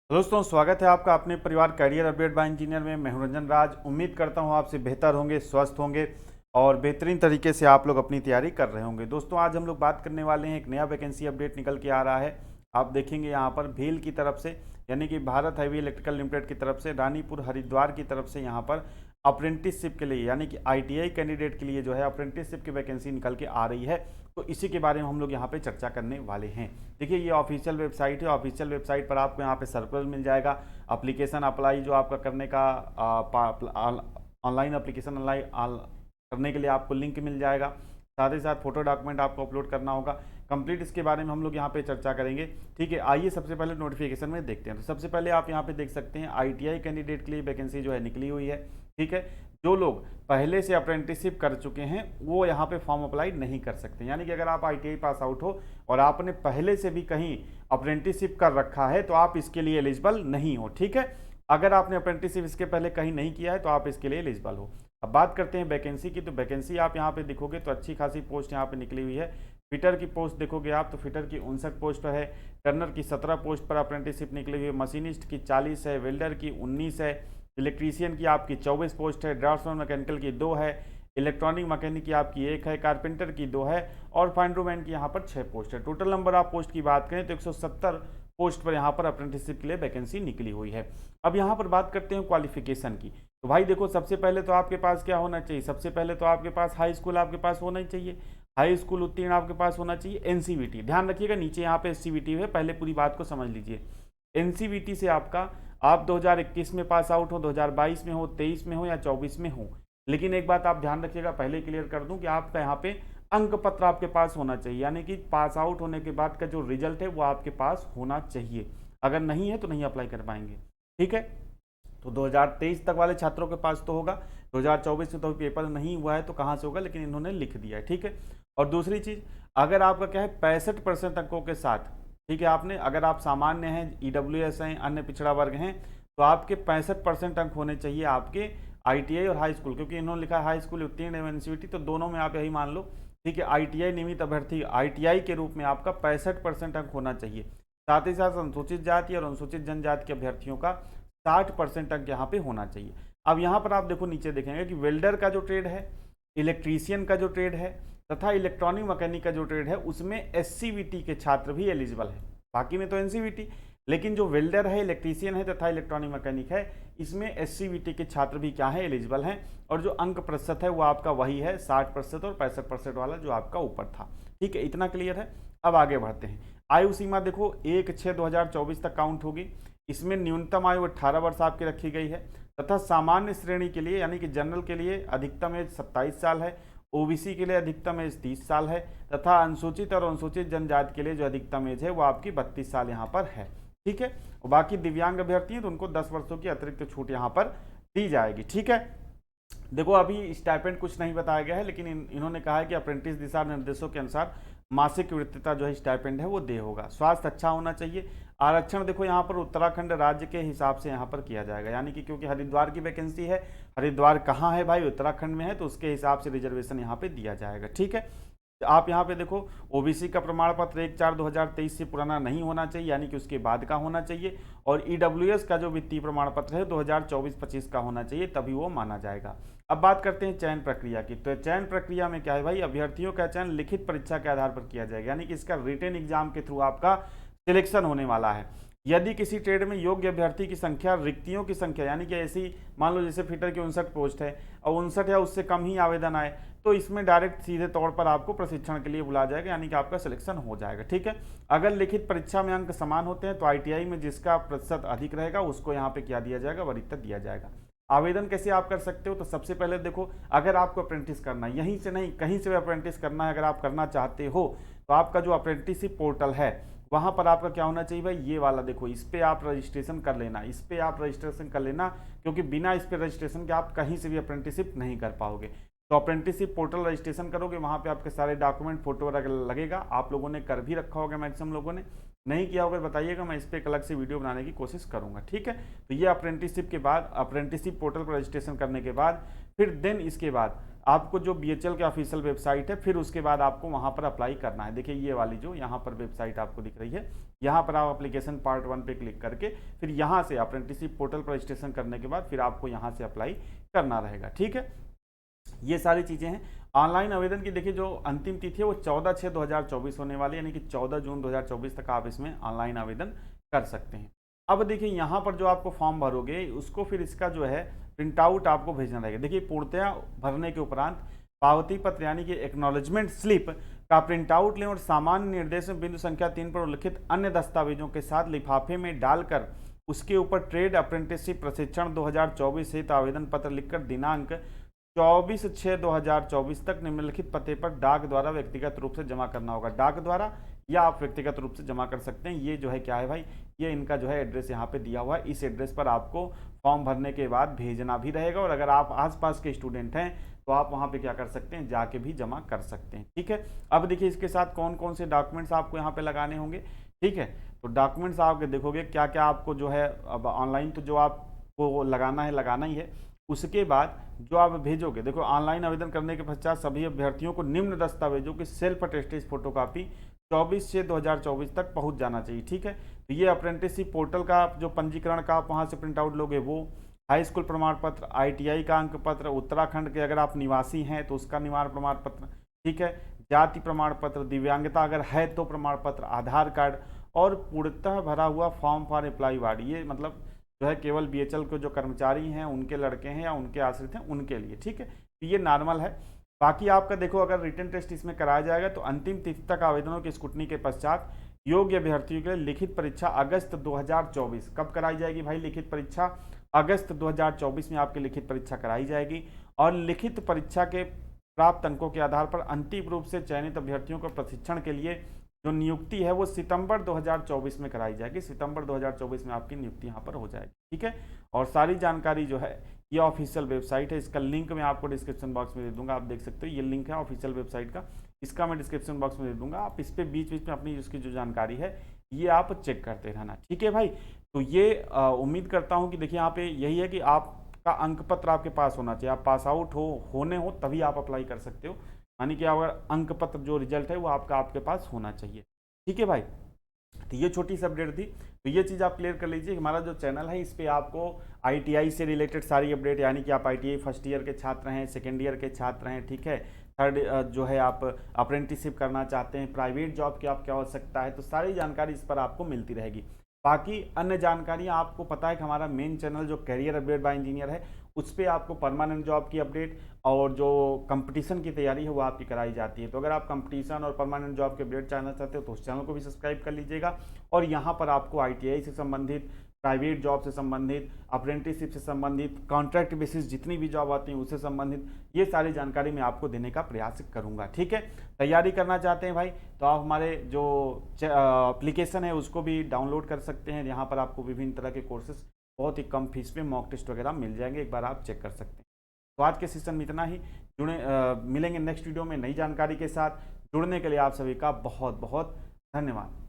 दोस्तों, स्वागत है आपका अपने परिवार करियर अपडेट बाय इंजीनियर में। मैं हूं रंजन राज। उम्मीद करता हूं आपसे बेहतर होंगे, स्वस्थ होंगे और बेहतरीन तरीके से आप लोग अपनी तैयारी कर रहे होंगे। दोस्तों, आज हम लोग बात करने वाले हैं, एक नया वैकेंसी अपडेट निकल के आ रहा है। आप देखेंगे यहाँ पर भेल की तरफ से, यानी कि भारत हैवी इलेक्ट्रिकल लिमिटेड की तरफ से, रानीपुर हरिद्वार की तरफ से यहाँ पर अप्रेंटिसशिप के लिए, यानी कि आईटीआई कैंडिडेट के लिए जो है अप्रेंटिसशिप की वैकेंसी निकल के आ रही है। तो इसी के बारे में हम लोग यहाँ पे चर्चा करने वाले हैं। देखिए, ये ऑफिशियल वेबसाइट है। ऑफिशियल वेबसाइट पर आपको यहाँ पे सर्कुलर मिल जाएगा। एप्लीकेशन अप्लाई जो आपका करने का ऑनलाइन एप्लीकेशन अप्लाई करने के लिए आपको लिंक मिल जाएगा। साथ ही साथ फोटो डॉक्यूमेंट आपको अपलोड करना होगा। कंप्लीट इसके बारे में हम लोग यहाँ पे चर्चा करेंगे। ठीक है, आइए सबसे पहले नोटिफिकेशन में देखते हैं। तो सबसे पहले आप यहाँ पे देख सकते हैं आईटीआई कैंडिडेट के लिए वैकेंसी जो है निकली हुई है। ठीक है, जो लोग पहले से अप्रेंटिसशिप कर चुके हैं वो यहाँ पे फॉर्म अप्लाई नहीं कर सकते। यानी कि अगर आप आईटीआई पास आउट हो और आपने पहले से भी कहीं अप्रेंटिसशिप कर रखा है तो आप इसके लिए एलिजिबल नहीं हो। ठीक है, अगर आपने अप्रेंटिसशिप इसके पहले कहीं नहीं किया है तो आप इसके लिए एलिजिबल हो। अब बात करते हैं वैकेंसी की। तो वैकेंसी आप यहाँ पे देखोगे तो अच्छी खासी पोस्ट यहाँ पे निकली हुई है। फिटर की पोस्ट देखोगे आप तो फिटर की 59 पोस्ट है। टर्नर की 17 पोस्ट पर अप्रेंटिसशिप निकली हुई है। मशीनिस्ट की 40 है। वेल्डर की 19 है। इलेक्ट्रीशियन की आपकी 24 पोस्ट है। ड्राफ्ट्समैन मैकेनिकल की 2 है। इलेक्ट्रॉनिक मैकेनिक की आपकी 1 है। कारपेंटर की 2 है और फाइंड्रोमैन की यहाँ पर 6 पोस्ट है। टोटल नंबर आप पोस्ट की बात करें तो 170 पोस्ट पर यहाँ पर अप्रेंटिसशिप के लिए वैकेंसी निकली हुई है। अब यहाँ पर बात करते हैं क्वालिफिकेशन की। तो भाई देखो, सबसे पहले तो आपके पास क्या होना चाहिए? सबसे पहले तो आपके पास हाई स्कूल आपके पास होना ही चाहिए। हाई स्कूल उत्तीर्ण आपके पास होना चाहिए। एनसीवीटी ध्यान रखिएगा, नीचे यहाँ पे एससीवीटी है, पहले पूरी बात को समझ लीजिए। एनसीवीटी से आपका आप 2021 में पास आउट हो, 2022 में हो, 23 में हो या 24 में हो। लेकिन एक बात आप ध्यान रखिएगा, पहले क्लियर कर दूं कि आपका यहाँ पे अंक पत्र आपके पास होना चाहिए। यानी कि पास आउट होने के बाद का जो रिजल्ट है वो आपके पास होना चाहिए। अगर नहीं है तो नहीं अप्लाई कर पाएंगे। ठीक है, तो 2023 तक वाले छात्रों के पास तो होगा। 2024 में तो पेपर नहीं हुआ है तो कहाँ से होगा, लेकिन इन्होंने लिख दिया है। ठीक है, और दूसरी चीज, अगर आपका क्या है 65% अंकों के साथ, ठीक है, आपने अगर आप सामान्य हैं, ईडब्ल्यूएस हैं, अन्य पिछड़ा वर्ग हैं, तो आपके 65% अंक होने चाहिए आपके आईटीआई और हाई स्कूल। क्योंकि इन्होंने लिखा है हाई स्कूल उत्तीर्ण एवं एनसीवीटी, तो दोनों में आप यही मान लो। ठीक है, आईटीआई नियमित अभ्यर्थी आईटीआई के रूप में आपका 65% अंक होना चाहिए। साथ ही साथ अनुसूचित जाति और अनुसूचित जनजाति के अभ्यर्थियों का 60% अंक यहाँ पे होना चाहिए। अब यहाँ पर आप देखो, नीचे देखेंगे कि वेल्डर का जो ट्रेड है, इलेक्ट्रीशियन का जो ट्रेड है तथा इलेक्ट्रॉनिक मैकेनिक का जो ट्रेड है उसमें एससीवीटी के छात्र भी एलिजिबल है। बाकी में तो एनसीवीटी, लेकिन जो वेल्डर है, इलेक्ट्रीशियन है तथा इलेक्ट्रॉनिक मैकेनिक है, इसमें एससीवीटी के छात्र भी क्या है, एलिजिबल हैं। और जो अंक प्रतिशत है वो आपका वही है 60% और 65% वाला जो आपका ऊपर था। ठीक है, इतना क्लियर है। अब आगे बढ़ते हैं। आयु सीमा देखो 1/6/2024 तक काउंट होगी। इसमें न्यूनतम आयु 18 वर्ष आपकी रखी गई है तथा सामान्य श्रेणी के लिए यानी कि जनरल के लिए अधिकतम एज 27 साल है। ओबीसी के लिए अधिकतम एज 30 साल है तथा अनुसूचित और अनुसूचित जनजाति के लिए जो अधिकतम एज है वो आपकी 32 साल यहाँ पर है। ठीक है, और बाकी दिव्यांग अभ्यर्थी हैं तो उनको 10 वर्षों की अतिरिक्त छूट यहाँ पर दी जाएगी। ठीक है, देखो अभी स्टाइपेंड कुछ नहीं बताया गया है, लेकिन इन्होंने कहा है कि अप्रेंटिस दिशा निर्देशों के अनुसार मासिक वृत्तिता जो है स्टाइपेंड है वो दे होगा। स्वास्थ्य अच्छा होना चाहिए। आरक्षण देखो यहाँ पर उत्तराखंड राज्य के हिसाब से यहाँ पर किया जाएगा। यानी कि क्योंकि हरिद्वार की वैकेंसी है, हरिद्वार कहाँ है भाई, उत्तराखंड में है, तो उसके हिसाब से रिजर्वेशन यहाँ पे दिया जाएगा। ठीक है, आप यहाँ पे देखो ओबीसी का प्रमाण पत्र 1/4/2023 से पुराना नहीं होना चाहिए, यानी कि उसके बाद का होना चाहिए। और ईडब्ल्यूएस का जो वित्तीय प्रमाण पत्र है 2024-25 का होना चाहिए, तभी वो माना जाएगा। अब बात करते हैं चयन प्रक्रिया की। तो चयन प्रक्रिया में क्या है भाई, अभ्यर्थियों का चयन लिखित परीक्षा के आधार पर किया जाएगा। यानी कि इसका रिटन एग्जाम के थ्रू आपका सिलेक्शन होने वाला है। यदि किसी ट्रेड में योग्य अभ्यर्थी की संख्या रिक्तियों की संख्या, यानी कि ऐसी मान लो जैसे फिटर की 59 पोस्ट है और 59 या उससे कम ही आवेदन आए, तो इसमें डायरेक्ट सीधे तौर पर आपको प्रशिक्षण के लिए बुलाया जाएगा, यानी कि आपका सिलेक्शन हो जाएगा। ठीक है, अगर लिखित परीक्षा में अंक समान होते हैं तो आईटीआई में जिसका प्रतिशत अधिक रहेगा उसको यहाँ पे क्या दिया जाएगा, वरीयता दिया जाएगा। आवेदन कैसे आप कर सकते हो? तो सबसे पहले देखो, अगर आपको अप्रेंटिस करना है, यहीं से नहीं कहीं से भी अप्रेंटिस करना है, अगर आप करना चाहते हो तो आपका जो अप्रेंटिसशिप पोर्टल है वहां पर आपका क्या होना चाहिए भाई, ये वाला देखो, इस पे आप रजिस्ट्रेशन कर लेना। इस पे आप रजिस्ट्रेशन कर लेना, क्योंकि बिना इस पे रजिस्ट्रेशन के आप कहीं से भी अप्रेंटिसशिप नहीं कर पाओगे। तो अप्रेंटिसशिप पोर्टल रजिस्ट्रेशन करोगे, वहां पे आपके सारे डॉक्यूमेंट फोटो वगैरह लगेगा। आप लोगों ने कर भी रखा होगा मैक्सिमम लोगों ने। नहीं किया होगा बताइएगा, मैं इस पर एक अलग से वीडियो बनाने की कोशिश करूंगा। ठीक है, तो ये अप्रेंटिसशिप के बाद, अप्रेंटिसशिप पोर्टल पर रजिस्ट्रेशन करने के बाद फिर देन इसके बाद आपको जो BHL के ऑफिशियल वेबसाइट है, फिर उसके बाद आपको वहां पर अप्लाई करना है। देखिए ये वाली जो यहाँ पर वेबसाइट आपको दिख रही है, यहाँ पर आप एप्लीकेशन पार्ट 1 पे क्लिक करके फिर यहाँ से अप्रेंटिसशिप पोर्टल पर रजिस्ट्रेशन करने के बाद फिर आपको यहाँ से अप्लाई करना रहेगा। ठीक है, ये सारी चीज़ें हैं। ऑनलाइन आवेदन की देखिए जो अंतिम तिथि है वो 14/6/2024 होने वाली है, यानी कि 14 जून 2024 तक आप इसमें ऑनलाइन आवेदन कर सकते हैं। अब देखिए यहाँ पर जो आपको फॉर्म भरोगे उसको फिर इसका जो है प्रिंट आउट आपको भेजना रहेगा। देखिए पूर्णतया भरने के उपरांत पावती पत्र यानी कि एक्नॉलेजमेंट स्लिप का प्रिंट आउट लें और सामान्य निर्देश में बिंदु संख्या 3 पर उल्लिखित अन्य दस्तावेजों के साथ लिफाफे में डालकर उसके ऊपर ट्रेड अप्रेंटिसशिप प्रशिक्षण 2024 सहित आवेदन पत्र लिखकर दिनांक 24/6/2024 तक निम्नलिखित पते पर डाक द्वारा व्यक्तिगत रूप से जमा करना होगा। डाक द्वारा या आप व्यक्तिगत रूप से जमा कर सकते हैं। ये जो है क्या है भाई, ये इनका जो है एड्रेस यहाँ पे दिया हुआ है। इस एड्रेस पर आपको फॉर्म भरने के बाद भेजना भी रहेगा, और अगर आप आसपास के स्टूडेंट हैं तो आप वहाँ पे क्या कर सकते हैं, जाके भी जमा कर सकते हैं। ठीक है, अब देखिए इसके साथ कौन कौन से डॉक्यूमेंट्स आपको यहाँ पे लगाने होंगे। ठीक है, तो डॉक्यूमेंट्स आप देखोगे क्या क्या आपको जो है, अब ऑनलाइन तो जो आपको लगाना है लगाना ही है। उसके बाद जो आप भेजोगे, देखो ऑनलाइन आवेदन करने के पश्चात सभी अभ्यर्थियों को निम्न दस्तावेजों की सेल्फ अटेस्टेड फोटोकॉपी 24/6/2024 तक पहुंच जाना चाहिए। ठीक है, तो ये अप्रेंटिसशिप पोर्टल का जो पंजीकरण का आप वहां से प्रिंट आउट लोगे, वो हाई स्कूल प्रमाण पत्र, ITI का अंक पत्र, उत्तराखंड के अगर आप निवासी हैं तो उसका निवारण प्रमाण पत्र, ठीक है, जाति प्रमाण पत्र, दिव्यांगता अगर है तो प्रमाण पत्र, आधार कार्ड और पूर्णतः भरा हुआ फॉर्म फॉर अप्लाई वार्ड। ये मतलब जो है केवल BHL के जो कर्मचारी हैं, उनके लड़के हैं या उनके आश्रित हैं, उनके लिए। ठीक है, तो ये नॉर्मल है। बाकी आपका देखो अगर रिटन टेस्ट इसमें कराया जाएगा तो अंतिम तिथि तक आवेदनों की स्क्रूटनी के पश्चात योग्य अभ्यर्थियों के लिए लिखित परीक्षा अगस्त 2024 कब कराई जाएगी भाई, लिखित परीक्षा अगस्त 2024 में आपकी लिखित परीक्षा कराई जाएगी। और लिखित परीक्षा के प्राप्त अंकों के आधार पर अंतिम रूप से चयनित अभ्यर्थियों को प्रशिक्षण के लिए जो नियुक्ति है वो सितंबर 2024 में कराई जाएगी। सितंबर 2024 में आपकी नियुक्ति यहाँ पर हो जाएगी। ठीक है, और सारी जानकारी जो है ये ऑफिशियल वेबसाइट है, इसका लिंक मैं आपको डिस्क्रिप्शन बॉक्स में दे दूंगा। आप देख सकते हो ये लिंक है ऑफिशियल वेबसाइट का, इसका मैं डिस्क्रिप्शन बॉक्स में दे दूंगा। आप इस पर बीच बीच में अपनी उसकी जो जानकारी है ये आप चेक करते रहना। ठीक है भाई, तो ये उम्मीद करता हूँ कि देखिए यहाँ पे यही है कि आपका अंक पत्र आपके पास होना चाहिए। आप पास आउट होने हो तभी आप अप्लाई कर सकते हो, यानी कि अगर अंक पत्र जो रिजल्ट है वो आपके पास होना चाहिए। ठीक है भाई, तो ये छोटी सी अपडेट थी, तो ये चीज़ आप क्लियर कर लीजिए। हमारा जो चैनल है इस पर आपको ITI से रिलेटेड सारी अपडेट, यानी कि आप ITI फर्स्ट ईयर के छात्र हैं, सेकेंड ईयर के छात्र हैं, ठीक है, थर्ड जो है आप अप्रेंटिसशिप करना चाहते हैं, प्राइवेट जॉब की आपकी आवश्यकता है, तो सारी जानकारी इस पर आपको मिलती रहेगी। बाकी अन्य जानकारियाँ आपको पता है कि हमारा मेन चैनल जो करियर अपडेट बाय इंजीनियर है उस पर आपको परमानेंट जॉब की अपडेट और जो कंपटीशन की तैयारी है वो आपकी कराई जाती है। तो अगर आप कंपटीशन और परमानेंट जॉब के अपडेट जानना चाहते हो तो उस चैनल को भी सब्सक्राइब कर लीजिएगा। और यहाँ पर आपको ITI से संबंधित, प्राइवेट जॉब से संबंधित, अप्रेंटिसशिप से संबंधित, कॉन्ट्रैक्ट बेसिस जितनी भी जॉब आती हैं उससे संबंधित ये सारी जानकारी मैं आपको देने का प्रयास करूँगा। ठीक है, तैयारी करना चाहते हैं भाई तो आप हमारे जो एप्लीकेशन है उसको भी डाउनलोड कर सकते हैं। यहाँ पर आपको विभिन्न तरह के कोर्सेज बहुत ही कम फीस पे मॉक टेस्ट वगैरह मिल जाएंगे, एक बार आप चेक कर सकते हैं। तो आज के सेशन में इतना ही, मिलेंगे नेक्स्ट वीडियो में नई जानकारी के साथ। जुड़ने के लिए आप सभी का बहुत बहुत धन्यवाद।